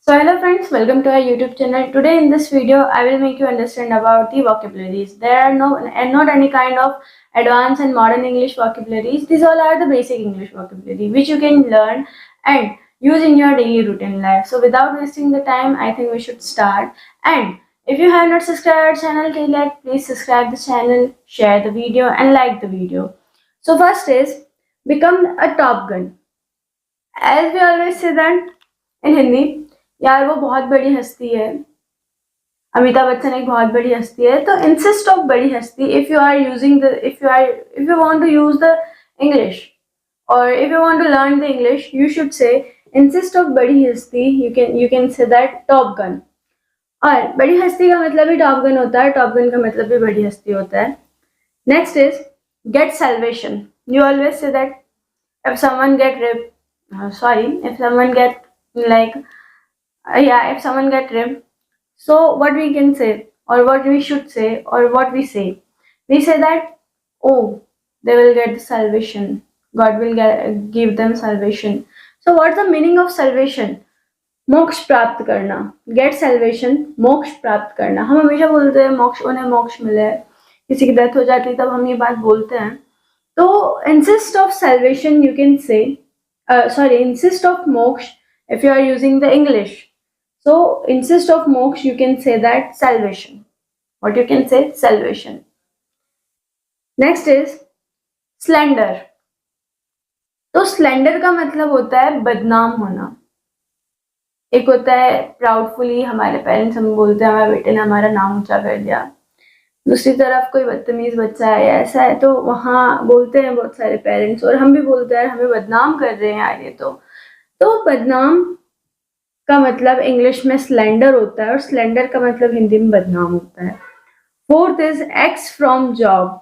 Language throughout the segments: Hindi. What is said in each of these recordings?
So hello friends, welcome to our YouTube channel. Today in this video, I will make you understand about the vocabularies. There are not any kind of advanced and modern English vocabularies. These all are the basic English vocabulary which you can learn and use in your daily routine life. So without wasting the time, I think we should start. And if you have not subscribed our channel till yet, please subscribe the channel, share the video and like the video. So first is become a top gun. As we always say that in Hindi, यार वो बहुत बड़ी हस्ती है, अमिताभ बच्चन एक बहुत बड़ी हस्ती है. तो इंसिस्ट ऑफ बड़ी हस्ती, if you are using the if you want to use the English और if you want to learn the English, you should say insist of बड़ी हस्ती. You can say that top gun. और बड़ी हस्ती का मतलब भी टॉप गन होता है, टॉप गन का मतलब भी बड़ी हस्ती होता है. Next is get salvation. You always say that if someone get raped, if someone get like if someone get raped, so what we can say or what we should say or what we say that, oh, they will get the salvation, God will give them salvation. So what's the meaning of salvation? मोक्ष प्राप्त करना. get salvation, मोक्ष प्राप्त करना. हम हमेशा बोलते हैं मोक्ष, उन्हें मोक्ष मिले, किसी की डेथ हो जाती है तब हम ये बात बोलते हैं. तो insist of salvation you can say, insist of moksha if you are using the English. So insist of moksha you can say that salvation. What you can say? Salvation. Next is slander. तो स्लेंडर का मतलब होता है बदनाम होना. एक होता है प्राउडफुली, हमारे पेरेंट्स हमें बोलते हैं हमारे बेटे ने हमारा नाम ऊंचा कर दिया. दूसरी तरफ कोई बदतमीज बच्चा है या ऐसा है तो वहाँ बोलते हैं बहुत सारे पेरेंट्स, और हम भी बोलते हैं हमें बदनाम कर रहे हैं यार ये. तो बदनाम का मतलब इंग्लिश में स्लेंडर होता है और स्लेंडर का मतलब हिंदी में बदनाम होता है. Fourth is x from job.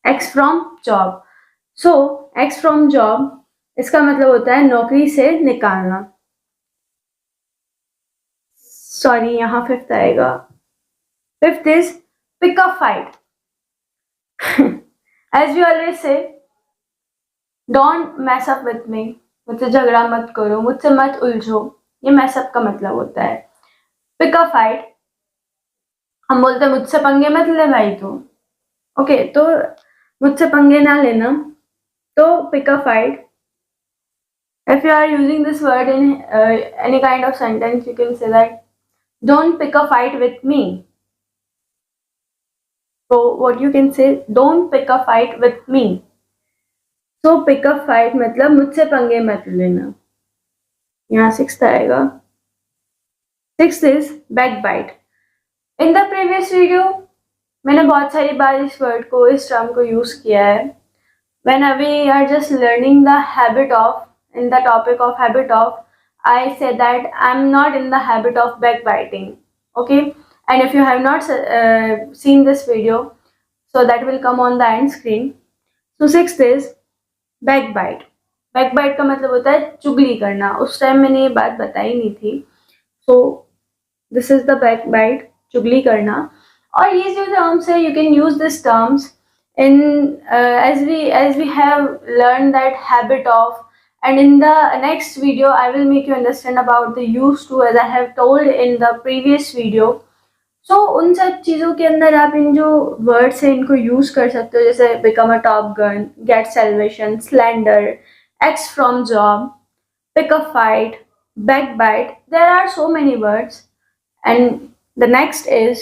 X from job. So x from job, इसका मतलब होता है नौकरी से निकालना. सॉरी, यहाँ फिफ्थ आएगा. Fifth is pick a fight. As we always say, don't mess up with me. मुझसे झगड़ा मत करो, मुझसे मत उलझो. ये mess up का मतलब होता है. pick a fight, हम बोलते हैं मुझसे पंगे मत ले भाई तू. ओके, तो मुझसे पंगे ना लेना. तो pick a fight. If you are using this word in any kind of sentence, you can say that don't pick a fight with me. So what you can say, don't pick a fight with me. So pick a fight मतलब मुझसे पंगे मत लेना. यहाँ सिक्स्थ आएगा. Sixth is backbite. In the previous video मैंने बहुत सारी बार इस वर्ड को, इस टर्म को यूज किया है. When we are just learning the habit of, in the topic of habit of, I say that I'm not in the habit of backbiting. Okay. And if you have not seen this video, so that will come on the end screen. So sixth is backbite. Backbite का मतलब होता है चुगली करना. उस टाइम मैंने ये बात बताई नहीं थी. So this is the backbite, चुगली करना. और ये जो terms है, you can use these terms in as we have learned that habit of, and in the next video I will make you understand about the used to, as I have told in the previous video. So उन सब चीज़ों के अंदर आप इन जो वर्ड्स हैं इनको यूज़ कर सकते हो, जैसे become a top gun, get salvation, slander, axe from job, pick a fight, backbite. There are so many words. And the next is,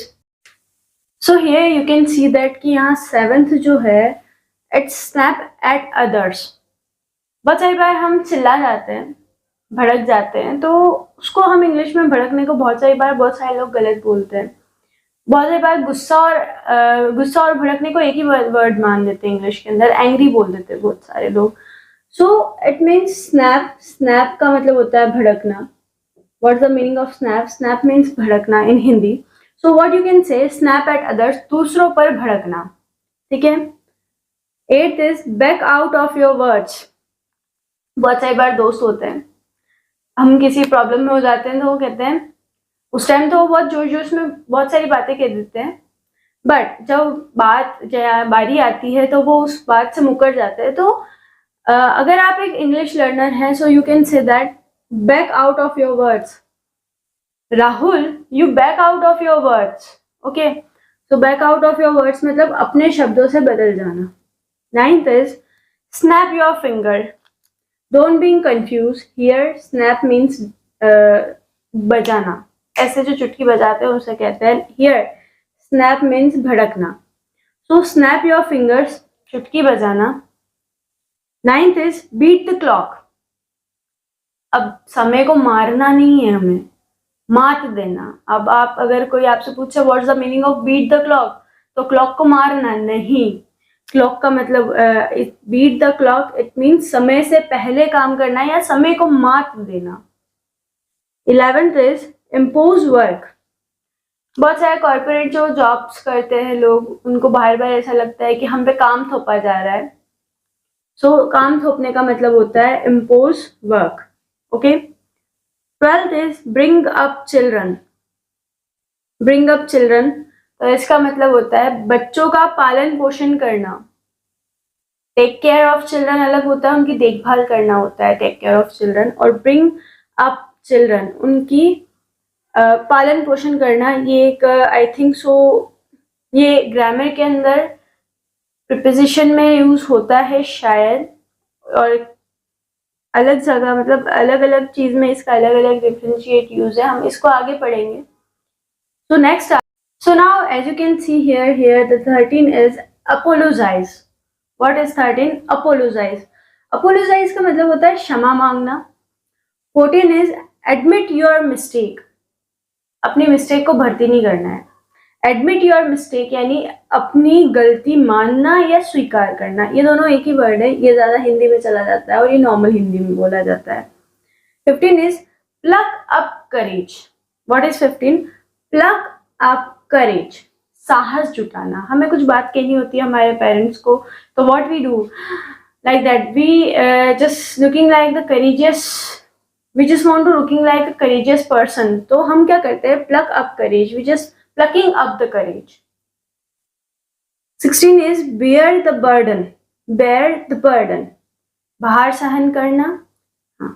so here you can see that कि यहाँ सेवेंथ जो है, इट्स स्नैप एट अदर्स. बहुत सारी बार हम चिल्ला जाते हैं, भड़क जाते हैं, तो उसको हम इंग्लिश में भड़कने को बहुत सारे लोग गलत बोलते हैं. बहुत सारी बार गुस्सा और भड़कने को एक ही वर्ड मान देते हैं इंग्लिश के अंदर. एंग्री बोल देते हैं बहुत सारे लोग. So it means snap. Snap का मतलब होता है भड़कना. What is the meaning of snap? Snap means भड़कना in Hindi. So what you can say, snap at others, दूसरों पर भड़कना. ठीक है. Eight is back out of your words. बहुत सारी बार दोस्त होते हैं, हम किसी प्रॉब्लम में हो जाते हैं तो वो कहते हैं, उस टाइम तो वो बहुत जोश में बहुत सारी बातें कह देते हैं, बट जब बारी आती है तो वो उस बात से मुकर जाते हैं. तो अगर आप एक इंग्लिश लर्नर हैं, so you can say that back out of your words. Rahul you back out of your words. Okay, so back out of your words मतलब अपने शब्दों से बदल जाना. 9th is snap your finger. Don't being confused. Here snap means बजाना. ऐसे जो चुटकी बजाते हैं उसे कहते हैं. Here snap means भड़कना. So snap your fingers, चुटकी बजाना. 9th is beat the clock. अब समय को मारना नहीं है हमें, मात देना. अब आप अगर कोई आपसे पूछे what is the meaning of beat the clock, तो क्लॉक को मारना नहीं. क्लॉक का मतलब beat the clock it means समय से पहले काम करना या समय को मात देना. 11th is impose work. बहुत सारे कॉर्पोरेट जो जॉब्स करते हैं लोग, उनको बार बार ऐसा लगता है कि हम पे काम थोपा जा रहा है. सो काम थोपने का मतलब होता है impose work. Okay. 12th is bring up children. Bring up children, तो इसका मतलब होता है बच्चों का पालन पोषण करना. टेक केयर ऑफ चिल्ड्रन अलग होता है, उनकी देखभाल करना होता है टेक केयर ऑफ चिल्ड्रन. और ब्रिंग अप चिल्ड्रन उनकी पालन पोषण करना. ये एक आई थिंक सो ये ग्रामर के अंदर प्रीपोजिशन में यूज होता है शायद, और अलग जगह मतलब अलग अलग चीज में इसका अलग अलग डिफरेंशिएट यूज है. हम इसको आगे पढ़ेंगे. So next, so now as you can see here the 13 is apologize. What is 13? Apologize. Apologize का मतलब होता है क्षमा मांगना. 14 इज एडमिट योर मिस्टेक. अपनी मिस्टेक को भर्ती नहीं करना है. एडमिट योर मिस्टेक यानी अपनी गलती मानना या स्वीकार करना. ये दोनों एक ही वर्ड है. ये ज्यादा हिंदी में चला जाता है और ये नॉर्मल हिंदी में बोला जाता है. 15 is pluck up courage. What is 15? Pluck up courage. साहस जुटाना. हमें कुछ बात कहनी होती है हमारे पेरेंट्स को, तो what we do like that, we just looking like the courageous, we just want to looking like a courageous person. तो हम क्या करते हैं? Pluck up courage. We just plucking up the courage. 16 is bear the burden. Bear the burden. भार सहन करना. हाँ.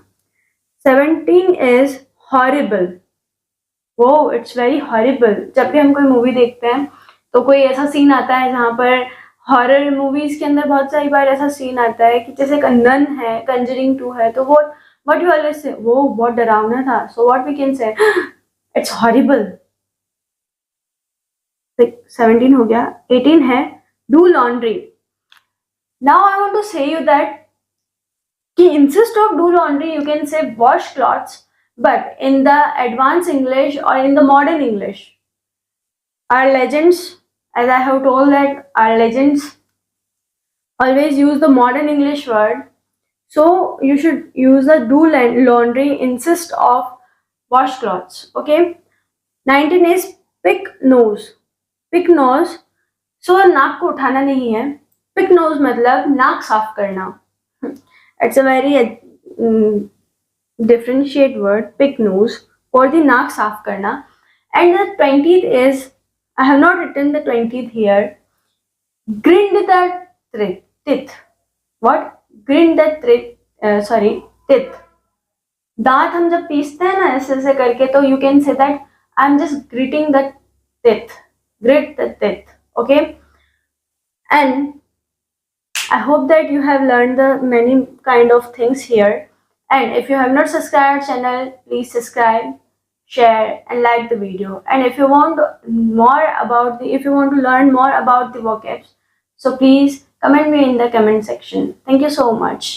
17 is horrible. वो it's very horrible. जब भी हम कोई मूवी देखते हैं तो कोई ऐसा सीन आता है जहाँ पर हॉरर मूवीज के अंदर बहुत सारी बार ऐसा सीन आता है कि जैसे नन है, कंजरिंग 2 है, तो वो what you always say, वो बहुत डरावना था. So what we can say, it's horrible. 17 हो गया. 18 है do laundry. Now I want to say you that कि instead of do laundry you can say wash clothes, but in the advanced English or in the modern English, our legends, as I have told that our legends always use the modern English word, so you should use the do laundry instead of wash clothes. Okay. 19 is pick nose. Pick nose. So नाक को उठाना नहीं है. पिक नोज मतलब नाक साफ करना. It's a very differentiate word, pick nose, for the नाक साफ करना. And the 20th is, I have not written the 20th here, grind the teeth. What? Grind the sorry teeth. दांत हम जब पीसते हैं ना ऐसे ऐसे करके, तो you can say that I am just greeting the teeth. Grit the teeth. Okay. And I hope that you have learned the many kind of things here. And if you have not subscribed our channel, please subscribe, share and like the video. And if you want more about if you want to learn more about the vocabs, so please comment me in the comment section. Thank you so much.